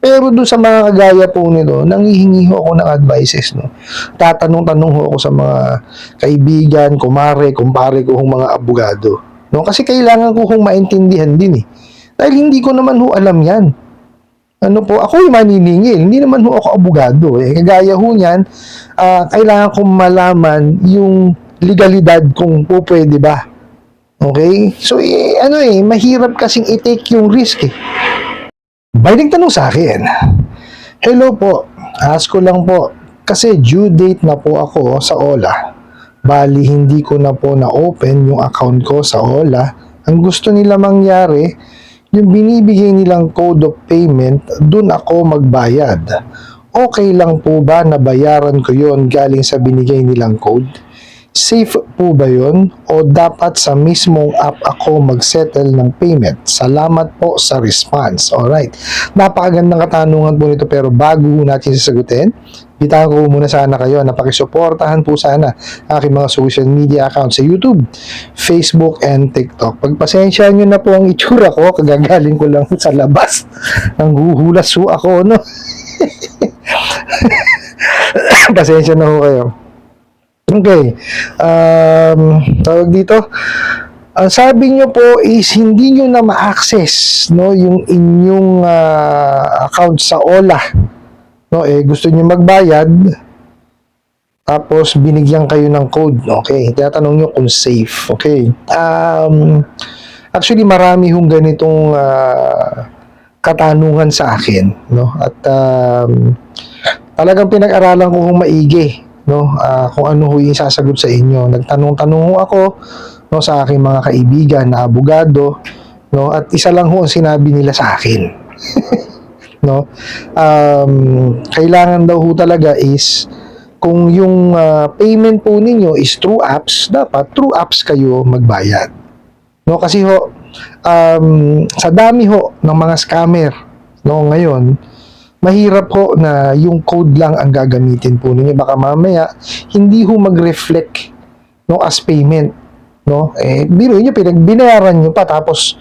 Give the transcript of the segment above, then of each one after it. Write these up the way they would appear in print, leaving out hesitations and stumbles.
Pero doon sa mga kagaya po nito, nanghihingi ho ako ng advices, no. Tatanong-tanong ho ako sa mga kaibigan, kumpare ko hong mga abogado, no. Kasi kailangan ko hong maintindihan din eh. Dahil hindi ko naman ho alam 'yan. Ano po, ako yung maniningil, hindi naman ho ako abogado eh. Kagaya ho niyan, kailangan kong malaman yung legalidad kung po pwede ba. Okay? So, mahirap kasing i-take yung risk eh. May nagtanong sa akin, hello po, ask ko lang po, kasi due date na po ako sa OLA. Bali, hindi ko na po na-open yung account ko sa OLA. Ang gusto nila mangyari, yung binibigay nilang code of payment, dun ako magbayad. Okay lang po ba na bayaran ko yon galing sa binigay nilang code? Safe po ba yun? O dapat sa mismong app ako mag-settle ng payment? Salamat po sa response. Alright. Napakagandang katanungan po nito, pero bago natin sasagutin, bitahan ko muna sana kayo na pakisuportahan po sana aking mga social media accounts sa YouTube, Facebook, and TikTok. Pagpasensya nyo na po ang itsura ko, kagagaling ko lang sa labas. Nanghuhulas po ako, no? Pasensya na ho kayo. Okay. Tawag dito. Ang sabi nyo po is hindi nyo na ma-access, no, yung inyong account sa OLA. No, gusto nyo magbayad, tapos binigyan kayo ng code. Okay. Tinatanong nyo kung safe. Okay. Actually, marami hong ganitong katanungan sa akin, no? At talagang pinag-aralan ko hong maigi, no, kung ano ho yung sasagot sa inyo. Nagtanong-tanong ho ako, no, sa aking mga kaibigan na abogado, no, at isa lang ho ang sinabi nila sa akin. No, kailangan daw ho talaga is kung yung payment po ninyo is through apps, dapat through apps kayo magbayad. No, kasi ho, sa dami ho ng mga scammer, no, ngayon, mahirap ho na yung code lang ang gagamitin po ninyo. Baka mamaya, hindi ho mag-reflect, no, as payment. No? Biruin nyo, binayaran nyo pa, tapos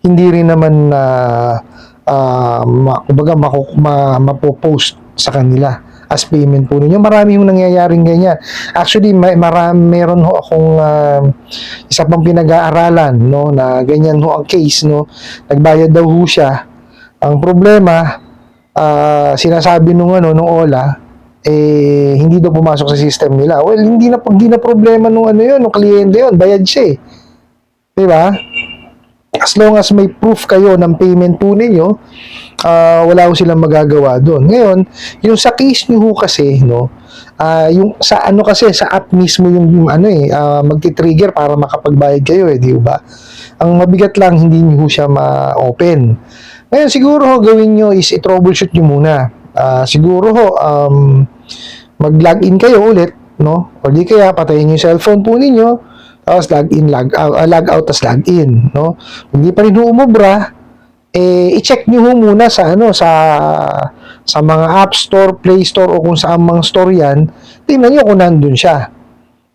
hindi rin naman mapopost sa kanila as payment po ninyo. Marami yung nangyayaring ganyan. Actually, meron ho akong isa pang pinag-aaralan, no, na ganyan ho ang case, no. Nagbayad daw ho siya. Ang problema, sinasabi nung OLA, hindi daw pumasok sa system nila. Well, hindi na problema nung nung kliyente yun, bayad siya eh. 'Di ba? As long as may proof kayo ng payment po ninyo, wala ko silang magagawa doon. Ngayon, yung sa case niyo kasi, no, yung sa kasi sa app mismo yung magti-trigger para makapagbayad kayo di ba? Ang mabigat lang, hindi niyo siya ma-open. Ngayon, siguro ho, gawin nyo is i-troubleshoot nyo muna. Siguro ho, mag-login kayo ulit, no? O di kaya, patayin yung cellphone po ninyo, tapos log out, tapos login, no? Hindi pa rin umubra, i-check nyo ho muna sa mga App Store, Play Store, o kung saan mang store yan, tingnan nyo kung nandun siya.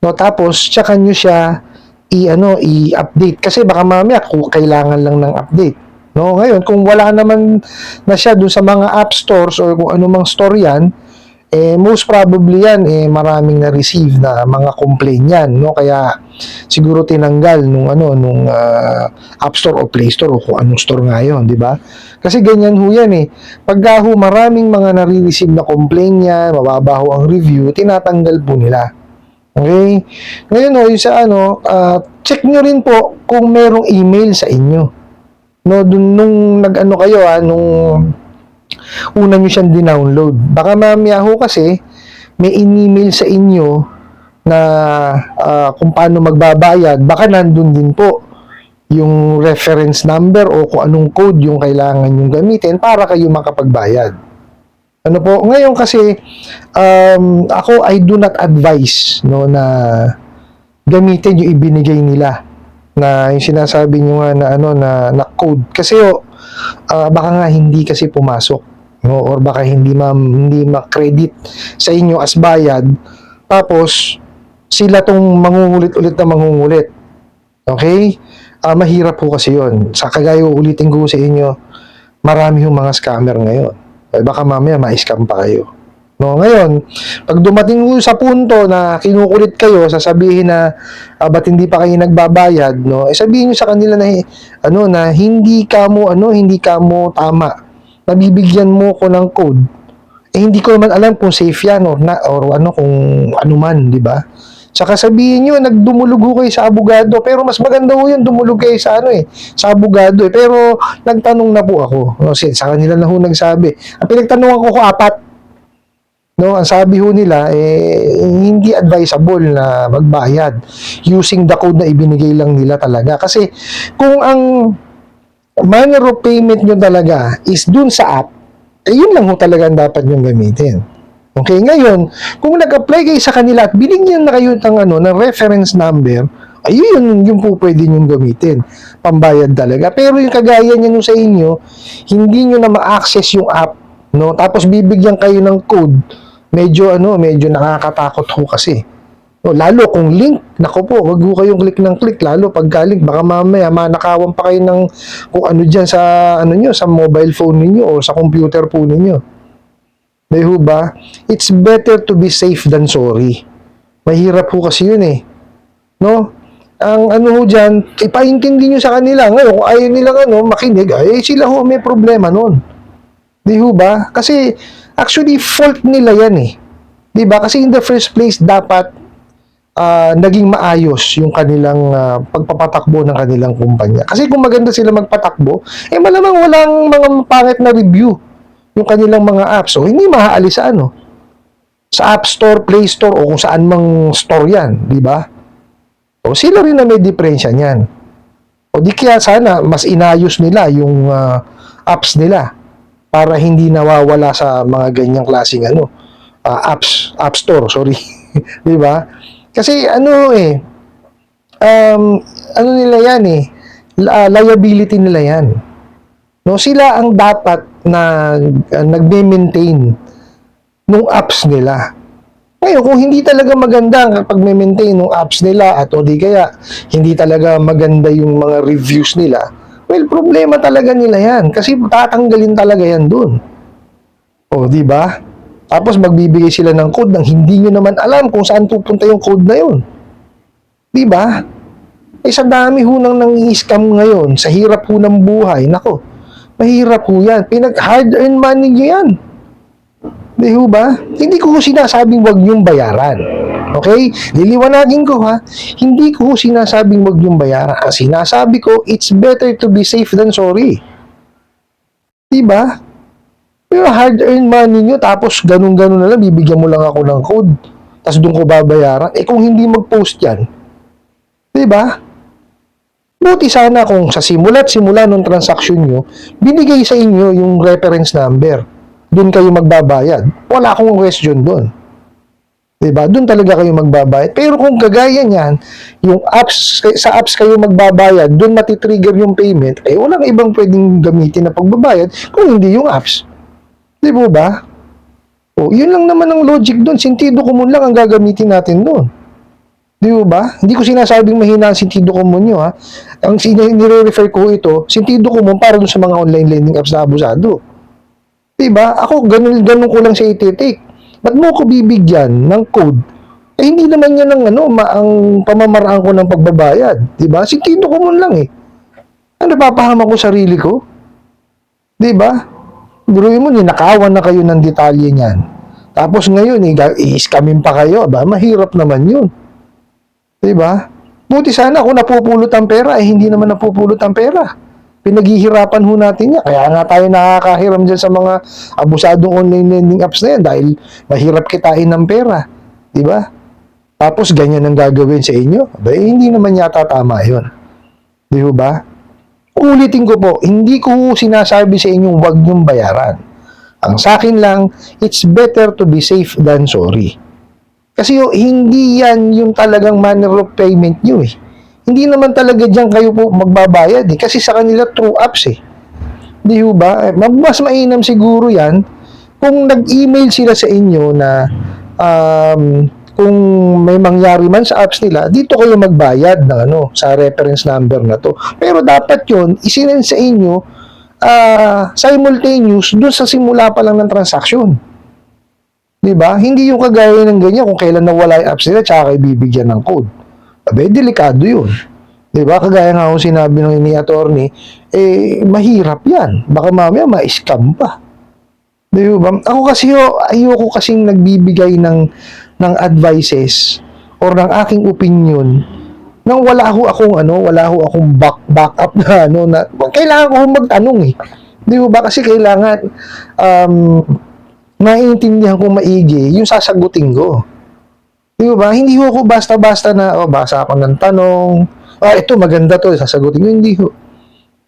No? Tapos, tsaka nyo siya i-update. Kasi baka mamaya, kailangan lang ng update. No, ngayon kung wala naman na siya dun sa mga app stores or kung anumang store yan, most probably yan maraming na-receive na mga complaint yan, no? Kaya siguro tinanggal nung App Store o Play Store o kung anong store nga yun, di ba? Kasi ganyan ho yan Pagka ho maraming mga nare-receive na complaint yan, mababa ho ang review, tinatanggal po nila. Okay? Ngayon ho, yung sa check nyo rin po kung merong email sa inyo. No, nung kayo nung una nyo siyang dinownload. Baka mamaya ho kasi may in-email sa inyo na kung paano magbabayad, baka nandun din po yung reference number o kung anong code yung kailangan yung gamitin para kayo makapagbayad. Ano po, ngayon kasi ako, I do not advise, no, na gamitin yung ibinigay nila na yung sinasabi nyo nga na code. Kasi baka nga hindi kasi pumasok, no? Or baka hindi ma-credit sa inyo as bayad, tapos sila tong mangungulit-ulit na mangungulit. Okay? Mahirap po kasi yun. Sa kagaya, ulitin ko sa inyo, Marami yung mga scammer ngayon. Ay baka mamaya ma-scam pa kayo. No, ngayon, pag dumating mo sa punto na kinukulit kayo, sasabihin na ba't hindi pa kayo nagbabayad, no? Eh sabihin niyo sa kanila na hindi ka mo tama. Nabibigyan mo ko ng code. Eh hindi ko naman alam kung safe yan kung ano man, di ba? Tsaka sabihin nyo, nagdumulugo kayo sa abogado, pero mas maganda ho yun, dumulog kayo sa sa abogado Pero nagtanong na po ako, no, sa kanila na ho nagsabi. Ang pinagtanungan ko 4, no, ang sabi ho nila, hindi advisable na magbayad using the code na ibinigay lang nila talaga. Kasi kung ang manner of payment nyo talaga is dun sa app, yun lang ho talaga ang dapat nyo gamitin. Okay, ngayon, kung nag-apply kayo sa kanila at binigyan na kayo ng reference number, ayun yung po pwede nyo gamitin. Pambayad talaga. Pero yung kagaya niya sa inyo, hindi nyo na ma-access yung app, no? Tapos bibigyan kayo ng code. Medyo nakakatakot ho kasi. No, lalo kung link, nako po, wag ho kayong click ng click, lalo pagka link, baka mamaya manakawan pa kayo ng kung ano diyan sa mobile phone ninyo o sa computer po ninyo. Ho ba? It's better to be safe than sorry. Mahirap po kasi yun no? Ang ho dyan, ipaintindi nyo sa kanila. Ngayon, kung ayaw nilang makinig, sila ho may problema nun. Di ho ba? Kasi, actually, fault nila yan Di ba? Kasi in the first place, dapat naging maayos yung kanilang pagpapatakbo ng kanilang kumpanya. Kasi kung maganda sila magpatakbo, malamang walang mga pangit na review yung kanilang mga apps. So, hindi maaalis sa App Store, Play Store, o kung saan mang store yan, di ba? O sila rin na may diferensya niyan. O di kaya sana mas inayos nila yung apps nila para hindi nawawala sa mga ganyang klaseng App Store, sorry. Di ba? Kasi nila yan liability nila yan. No, sila ang dapat na nagme-maintain nung apps nila. Ngayon, kung hindi talaga maganda ang pag-maintain ng apps nila at o di kaya hindi talaga maganda yung mga reviews nila, well, problema talaga nila yan kasi tatanggalin talaga yan dun. O, di ba? Tapos magbibigay sila ng code nang hindi nyo naman alam kung saan pupunta yung code na yun. Di ba? Sa dami ho nang nang-i-scam ngayon, sa hirap ho ng buhay, nako, mahirap po yan. Hard-earned money nyo yan. Di ho ba? Hindi ko sinasabing wag nyong bayaran. Okay? Liliwanagin ko Hindi ko sinasabing wag nyong bayaran. Ang sinasabi ko, it's better to be safe than sorry. Di ba? Pero hard-earned money nyo, tapos ganun-ganun na lang, bibigyan mo lang ako ng code. Tapos doon ko babayaran. Kung hindi mag-post yan, di ba? Buti sana kung sa simula ng transaction nyo, binigay sa inyo yung reference number. Doon kayo magbabayad. Wala akong question doon. Diba? Doon talaga kayo magbabayad. Pero kung kagaya niyan, sa apps kayo magbabayad, doon matitrigger yung payment, walang ibang pwedeng gamitin na pagbabayad kung hindi yung apps. Di ba? O, yun lang naman ang logic doon. Sentido común lang ang gagamitin natin doon. Di ba? Hindi ko sinasabing mahina ang sentido común nyo Ang nire-refer ko ito, sentido común para dun sa mga online lending apps na abusado. Diba? Ako, ganun ko lang siya iti-take. Ba't mo ko bibigyan ng code? Hindi naman yan ang pamamaraan ko ng pagbabayad. Diba? Sentido común lang napapahama ko sarili ko? Diba? Biruin mo, ninakawan na kayo ng detalye niyan. Tapos ngayon, i-scamin pa kayo. Mahirap naman yun. Diba? Buti sana kung napupulot ang pera, hindi naman napupulot ang pera. Pinaghihirapan ho natin yan. Kaya nga tayo nakakahiram dyan sa mga abusadong online lending apps na yan dahil mahirap kitain ng pera. Diba? Tapos ganyan ang gagawin sa inyo. Hindi naman yata tama yun. Di ba? Ulitin ko po, hindi ko sinasabi sa inyong wag niyong bayaran. Ang sa akin lang, it's better to be safe than sorry. Kasi hindi yan yung talagang manner of payment nyo Hindi naman talaga dyan kayo po magbabayad Kasi sa kanila through apps Di ba? Mas mainam siguro yan kung nag-email sila sa inyo na kung may mangyari man sa apps nila, dito kayo magbayad ng sa reference number na to. Pero dapat yun, isinend sa inyo simultaneous dun sa simula pa lang ng transaction. 'Di ba? Hindi yung kagaya ng ganyan kung kailan nawala yung apps nila tsaka kayo bibigyan ng code. Abe, delikado yun. 'Di ba? Kagaya nga kung sinabi ng ni attorney, mahirap yan. Baka mamaya ma-scam pa. 'Di ba? Ako kasi ayoko kasing nagbibigay ng advices or ng aking opinion nang wala ho akong backup na na kailangan ko magtanong eh. 'Di ba? Kasi kailangan maiintindihan ko maigi yung sasagutin ko. Di ba? Hindi ho ako basta-basta na, basa ako ng tanong, ito maganda to, sasagutin ko. Hindi ho.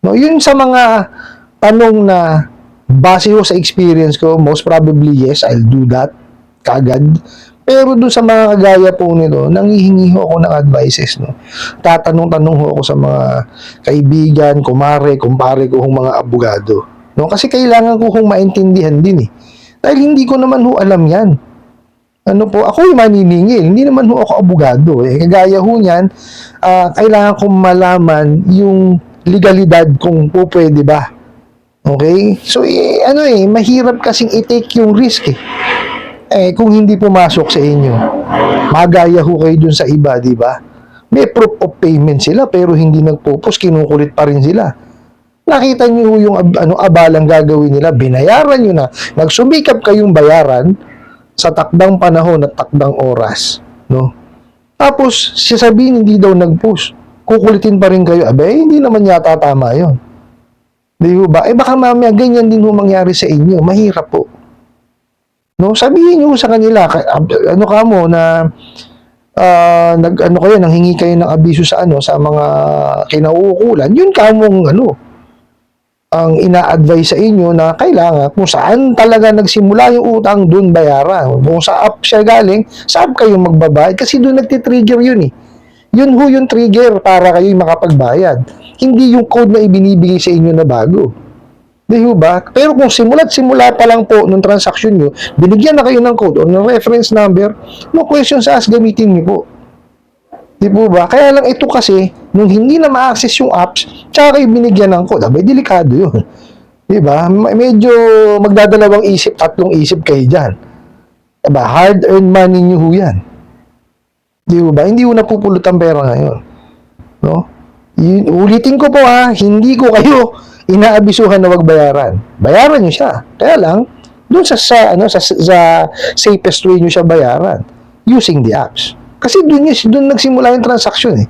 No, yun sa mga tanong na base ho sa experience ko, most probably yes, I'll do that kagad. Pero doon sa mga kagaya po nito, nanghihingi ho ako ng advices, no. Tatanong-tanong ho ako sa mga kaibigan, kumpare ko hong mga abogado. No, kasi kailangan ko hong maintindihan din eh. Dahil hindi ko naman ho alam yan. Ako yung maniningil, hindi naman ho ako abogado. Kagaya ho niyan, kailangan kong malaman yung legalidad kung po pwede ba. Okay? So, mahirap kasing i-take yung risk eh. Kung hindi pumasok sa inyo, magaya ho kayo dun sa iba, di ba? May proof of payment sila, pero hindi nagpupos, kinukulit pa rin sila. Nakita niyo yung abalang gagawin nila, binayaran niyo na, nagsumikap kayong bayaran sa takdang panahon at takdang oras, no? Tapos sasabihin hindi daw nag-push, kukulitin pa rin kayo. Hindi naman yata tama 'yon. Di ba? Baka mamaya ganyan din ho mangyari sa inyo, mahirap po. No, sabihin niyo sa kanila, nanghingi kayo ng abiso sa sa mga kinauukulan, yun kamong ang ina-advise sa inyo na kailangan kung saan talaga nagsimula yung utang, doon bayaran. Kung sa app siya galing, sa app kayo magbabayad kasi doon nagtitrigger yun eh. Yun ho yung trigger para kayo makapagbayad. Hindi yung code na ibinibigay sa inyo na bago. Di ba? Pero kung simula pa lang po nung transaction nyo, binigyan na kayo ng code o ng reference number, no questions asked, gamitin nyo po. Di po ba? Kaya lang ito kasi, nung hindi na ma-access yung apps, tsaka kayo binigyan ng code, delikado yun. Di ba? Medyo magdadalawang isip, tatlong isip kayo dyan. Diba? Hard-earned money nyo ho yan. Di ba? Hindi ho napupulot ang pera ngayon. No? Ulitin ko po hindi ko kayo inaabisuhan na wag bayaran. Bayaran nyo siya. Kaya lang, doon sa safest way nyo siya bayaran, using the apps. Kasi doon nagsimula yung transaction eh.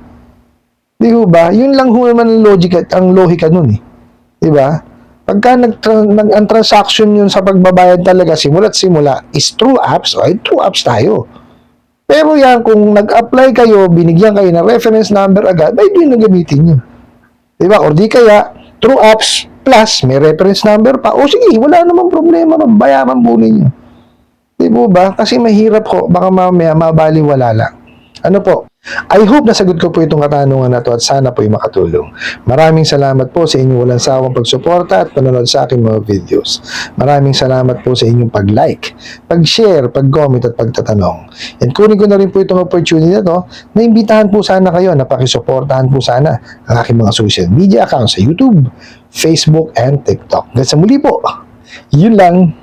Di ba? Yun lang ho naman ang lohika nun eh. Di ba? Pagka ang transaction yun sa pagbabayad talaga simula't simula is through apps, through apps tayo. Pero yan, kung nag-apply kayo, binigyan kayo ng reference number agad, doon na gamitin nyo. Di ba? Or di kaya, through apps plus may reference number pa, sige, wala namang problema, bayaran po ninyo. Di ba? Kasi mahirap ko, baka mamaya mabaliwala lang. Po? I hope nasagot ko po itong katanungan na to at sana po ay makatulong. Maraming salamat po sa inyong walang sawang pagsuporta at panonood sa aking mga videos. Maraming salamat po sa inyong pag-like, pag-share, pag-comment at pagtatanong. And kunin ko na rin po itong opportunity na to na imbitahan po sana kayo na pakisuportahan po sana ang aking mga social media accounts sa YouTube, Facebook, and TikTok. Hanggang sa muli po. Yun lang.